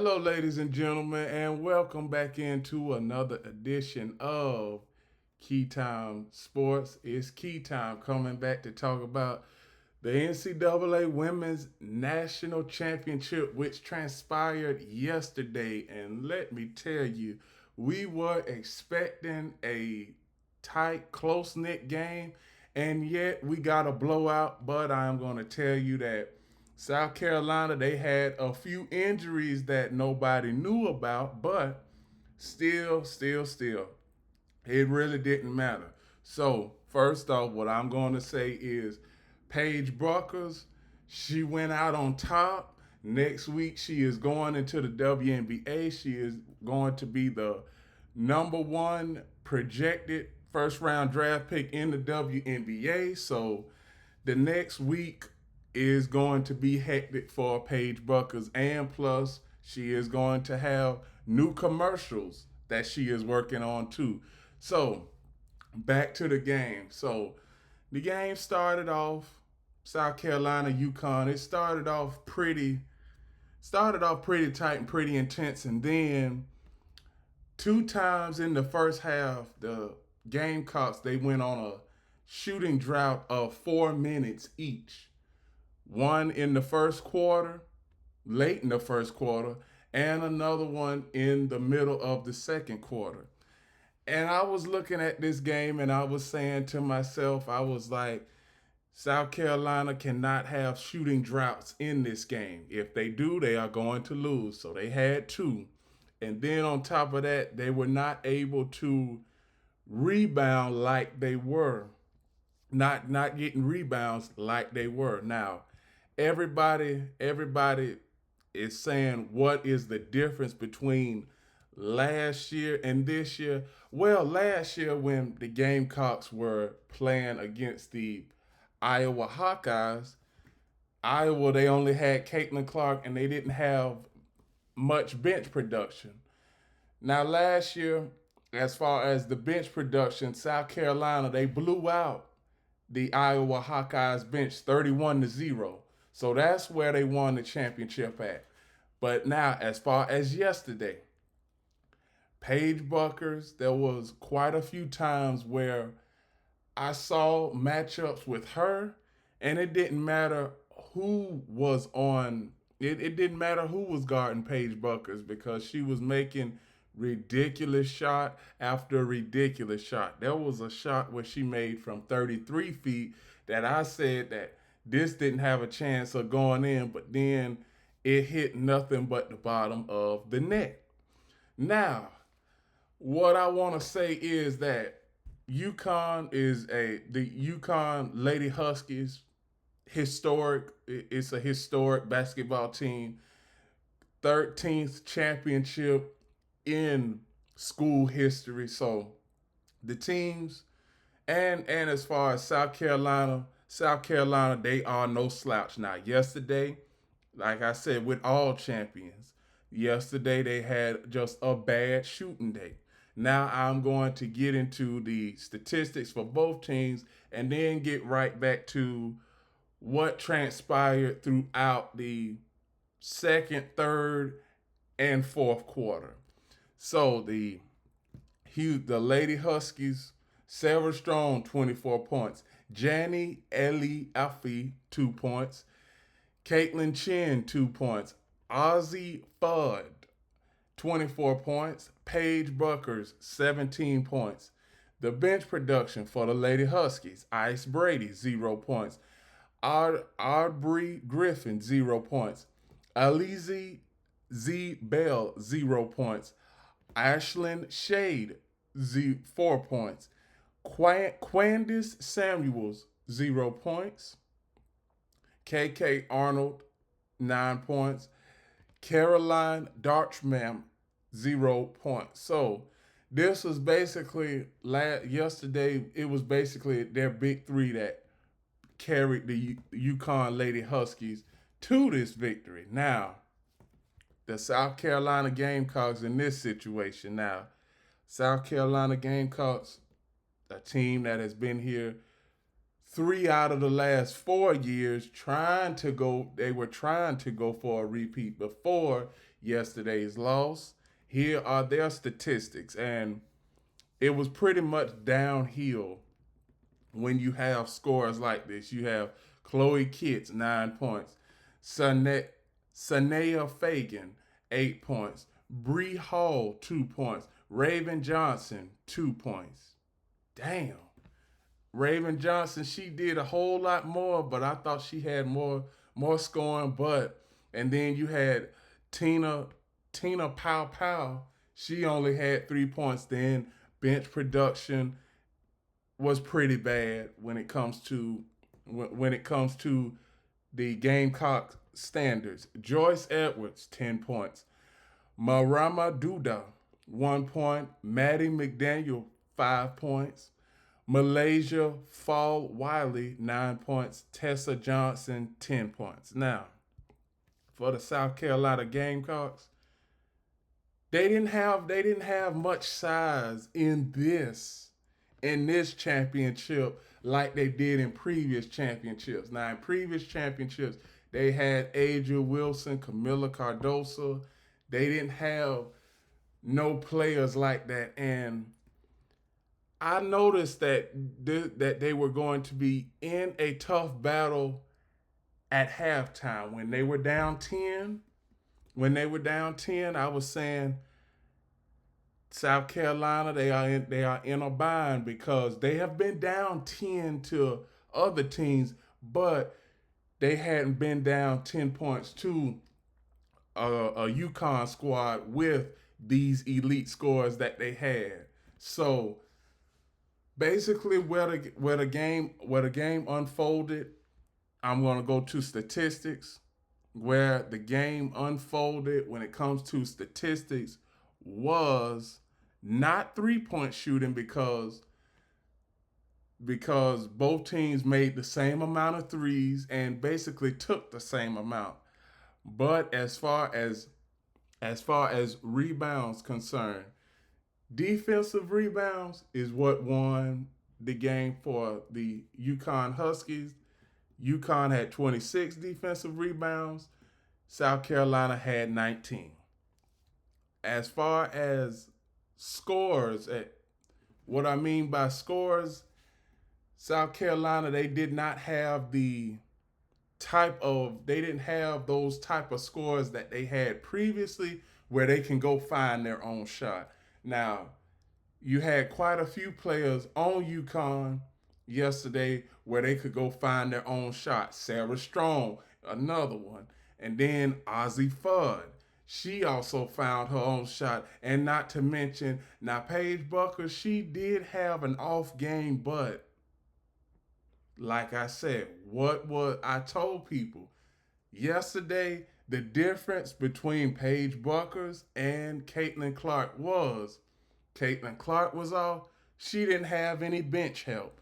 Hello, ladies and gentlemen, and welcome back into another edition of Key Time Sports. It's Key Time coming back to talk about the NCAA Women's National Championship, which transpired yesterday. And let me tell you, we were expecting a tight, close knit game, and yet we got a blowout. But I'm going to tell you that South Carolina, they had a few injuries that nobody knew about, but still, it really didn't matter. So, first off, what I'm going to say is Paige Buckers, she went out on top. Next week, she is going into the WNBA. She is going to be the number one projected first round draft pick in the WNBA. So, the next week is going to be hectic for Paige Buckers, and plus, she is going to have new commercials that she is working on too. So, back to the game. So, the game started off South Carolina, UConn. It started off pretty tight and pretty intense, and then two times in the first half, the Gamecocks they went on a shooting drought of 4 minutes each. One in the first quarter, late in the first quarter, and another one in the middle of the second quarter. And I was looking at this game and I was saying to myself, I was like, South Carolina cannot have shooting droughts in this game. If they do, they are going to lose. So they had two. And then on top of that, they were not able to rebound like they were. Not getting rebounds like they were. Now, everybody is saying what is the difference between last year and this year. Well, last year when the Gamecocks were playing against the Iowa Hawkeyes, Iowa they only had Caitlin Clark and they didn't have much bench production. Now last year, as far as the bench production, South Carolina they blew out the Iowa Hawkeyes bench 31-0. So that's where they won the championship at. But now, as far as yesterday, Paige Buckers, there was quite a few times where I saw matchups with her, and it didn't matter who was on. It didn't matter who was guarding Paige Buckers because she was making ridiculous shot after ridiculous shot. There was a shot where she made from 33 feet that I said that this didn't have a chance of going in, but then it hit nothing but the bottom of the net. Now, what I want to say is that the UConn Lady Huskies it's a historic basketball team, 13th championship in school history. So the teams and as far as South Carolina, they are no slouch. Now, yesterday, like I said, with all champions, yesterday they had just a bad shooting day. Now I'm going to get into the statistics for both teams and then get right back to what transpired throughout the second, third, and fourth quarter. So the Lady Huskies, Sarah Strong, 24 points. Jani Eli Afi, 2 points. Caitlin Chin, 2 points. Ozzy Fudd, 24 points. Paige Buckers, 17 points. The bench production for the Lady Huskies, Ice Brady, 0 points. Aubrey Griffin, 0 points. Alize Z. Bell, 0 points. Ashlyn Shade, 4 points. Quandis Samuels, 0 points. KK Arnold, 9 points. Caroline Darchman, 0 points. So this was basically yesterday. It was basically their big three that carried the UConn Lady Huskies to this victory. Now, the South Carolina Gamecocks in this situation. Now, South Carolina Gamecocks, a team that has been here 3 out of the last 4 years, they were trying to go for a repeat before yesterday's loss. Here are their statistics, and it was pretty much downhill when you have scores like this. You have Chloe Kitts, 9 points. Sanea Fagan, 8 points. Bree Hall, 2 points. Raven Johnson, 2 points. Damn. Raven Johnson, she did a whole lot more, but I thought she had more scoring. But and then you had Tina Tina Pow Pow. She only had 3 points. Then bench production was pretty bad when it comes to the Gamecock standards. Joyce Edwards, 10 points. Marama Duda, 1 point. Maddie McDaniel, 5 points. Malaysia Fall Wiley, 9 points. Tessa Johnson, 10 points. Now, for the South Carolina Gamecocks, they didn't have much size in this championship like they did in previous championships. Now, in previous championships, they had Adria Wilson, Camilla Cardoso. They didn't have no players like that, and I noticed that they were going to be in a tough battle at halftime when they were down 10. When they were down 10, I was saying South Carolina, they are in a bind because they have been down 10 to other teams, but they hadn't been down 10 points to a UConn squad with these elite scores that they had. So basically, where the game unfolded, I'm gonna go to statistics. Where the game unfolded when it comes to statistics was not 3 point shooting because both teams made the same amount of threes and basically took the same amount. But as far as rebounds concerned, defensive rebounds is what won the game for the UConn Huskies. UConn had 26 defensive rebounds. South Carolina had 19. As far as scores, what I mean by scores, South Carolina, they didn't have those type of scores that they had previously where they can go find their own shot. Now, you had quite a few players on UConn yesterday where they could go find their own shot. Sarah Strong, another one. And then Ozzie Fudd. She also found her own shot. And not to mention, now Paige Bucker, she did have an off game, but like I said, I told people yesterday, the difference between Paige Buckers and Caitlin Clark was Caitlin Clark was off. She didn't have any bench help.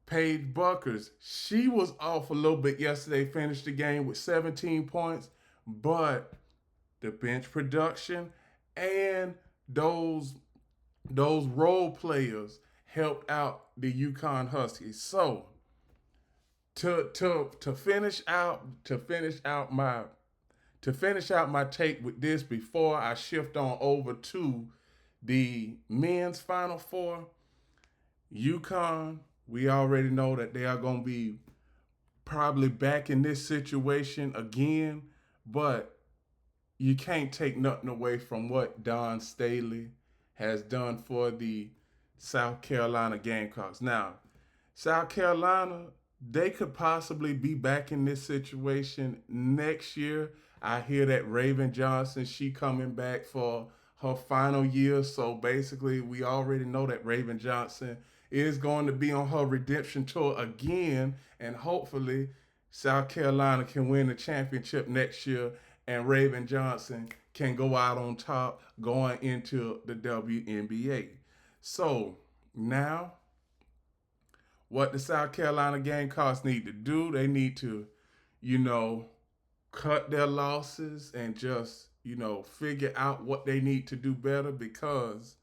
Paige Buckers, she was off a little bit yesterday, finished the game with 17 points, but the bench production and those role players helped out the UConn Huskies. So to finish out my take with this before I shift on over to the men's Final Four, UConn, we already know that they are going to be probably back in this situation again, but you can't take nothing away from what Don Staley has done for the South Carolina Gamecocks. Now, South Carolina, they could possibly be back in this situation next year. I hear that Raven Johnson, she coming back for her final year. So basically, we already know that Raven Johnson is going to be on her redemption tour again. And hopefully, South Carolina can win the championship next year and Raven Johnson can go out on top going into the WNBA. So now, what the South Carolina Gamecocks need to do, they need to, cut their losses and just, figure out what they need to do better, because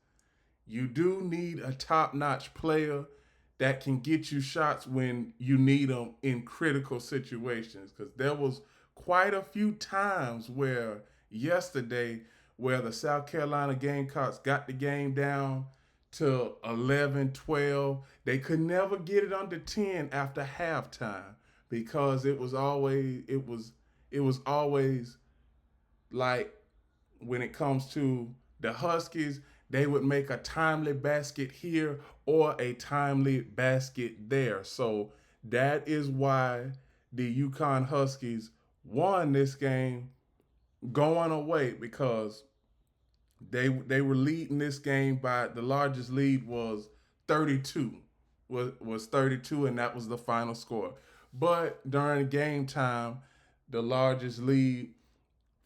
you do need a top-notch player that can get you shots when you need them in critical situations. Because there was quite a few times where, yesterday where the South Carolina Gamecocks got the game down to 11, 12. They could never get it under 10 after halftime because it was always like when it comes to the Huskies, they would make a timely basket here or a timely basket there. So that is why the Yukon Huskies won this game going away because they were leading this game by the largest lead was 32 was 32 and that was the final score. But during game time, the largest lead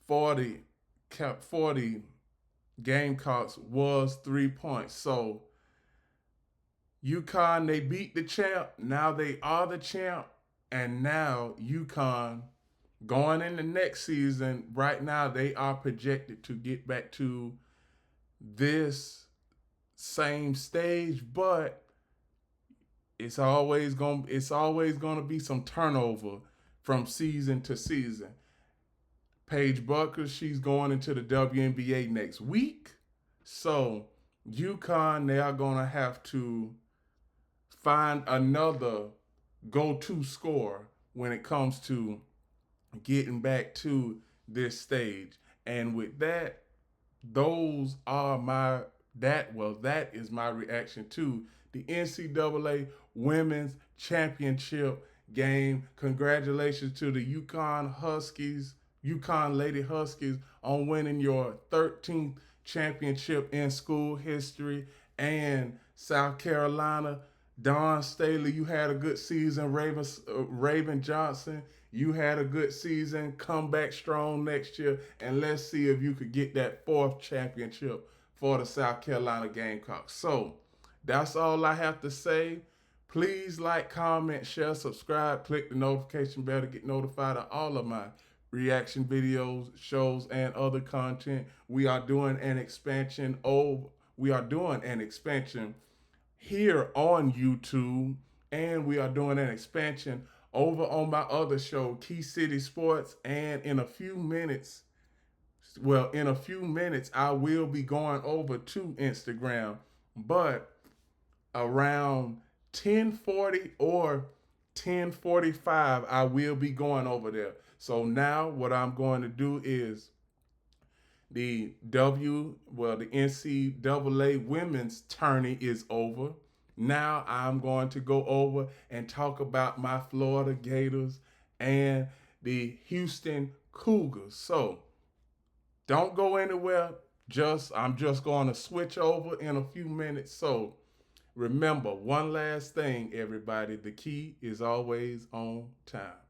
40 kept 40 Gamecocks was 3 points. So UConn, they beat the champ. Now they are the champ. And now UConn going in the next season, right now they are projected to get back to this same stage, but it's always gonna be some turnover from season to season. Paige Buckers, she's going into the WNBA next week. So UConn, they are gonna have to find another go-to scorer when it comes to getting back to this stage. And with that, those are my that is my reaction to the NCAA Women's Championship game. Congratulations to the Yukon Lady Huskies on winning your 13th championship in school history. And South Carolina, Don Staley, you had a good season. Raven Johnson, you had a good season. Come back strong next year, and let's see if you could get that fourth championship for the South Carolina Gamecocks. So that's all I have to say. Please like, comment, share, subscribe, click the notification bell to get notified of all of my reaction videos, shows, and other content. We are doing an expansion. We are doing an expansion here on YouTube, and we are doing an expansion over on my other show, Key City Sports. And in a few minutes, I will be going over to Instagram, but around 10:40 or 10:45, I will be going over there. So now what I'm going to do is the NCAA women's tourney is over. Now I'm going to go over and talk about my Florida Gators and the Houston Cougars. So don't go anywhere. I'm just going to switch over in a few minutes. So remember, one last thing, everybody. The key is always on time.